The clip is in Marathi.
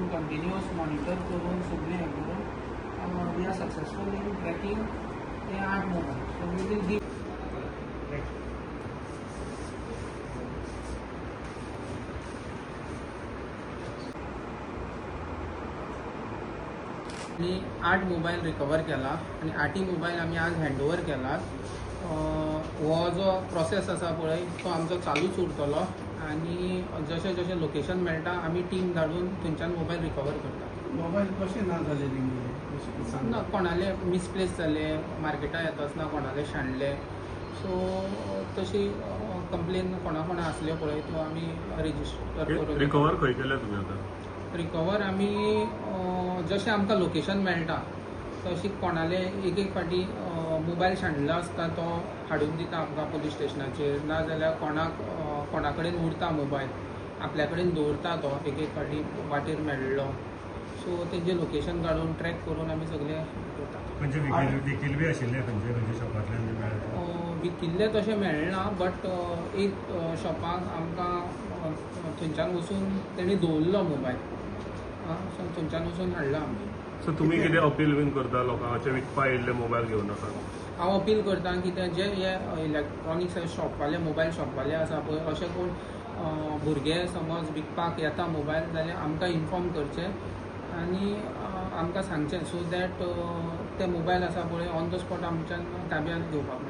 कंटिन्युअस मॉनिटर करून सगळें हें करून we are successful in tracking ते 8 mobile. So we will give आणि 8 मोबायल रिकवर केला आणि 8 मोबायल आमी आज हँडओवर केलात. हो जो प्रोसेस आसा पळय तो आमचो चालूच उरतलो आनी जशें जशें लोकेशन मेळटा आमी टीम धाडून थंयच्यान मोबायल रिकवर करता. मोबाईल कशें ना जाले ना कोणाले मिसप्लेस जाले, मार्केटां येता आसतना कोणाले शाणले. सो तशी कंप्लेन कोणा आसल्यो पळय त्यो आमी रेजिस्टर करून रिकवर खंय केल्या तुमी आतां? रिकवर आमी जशें आमकां लोकेशन मेळटा तशी कोणाले एक एक फावटी मोबायल शाणलो आसता तो हाडून दिता आमकां पुलीस स्टेशनाचेर, नाजाल्यार कोणा कडेन उरता मोबायल आपल्या कडेन दवरता तो एक एक फावटी वाटेर मेळ्ळो. सो तेंचें लोकेशन काडून ट्रॅक करून आमी सगळें करता. म्हणजे विकील बी आशिल्ले खंयचे शॉपांतल्यान बी मेळ्ळे? विकिल्ले तशें मेळना, बट एक शॉपाक आमकां थंयच्यान वचून तेणी दवरलो मोबायल, सो थंयच्यान वचून हाडलो आमी. सो तुमी कितें अपील बीन करता लोकांचे विकपा येयल्ले मोबायल घेवन नाका? हांव अपील करता कितें जे हे इलेक्ट्रॉनिक्स शॉपवाले मोबायल शॉपवाले आसा पळय अशें कोण भुरगे समज विकपाक येता मोबायल जाल्यार आमकां इन्फॉर्म करचें आनी आमकां सांगचें सो दॅट ते मोबायल आसा पळय ऑन द स्पॉट आमच्यान ताब्यांत घेवपाक मेळटा.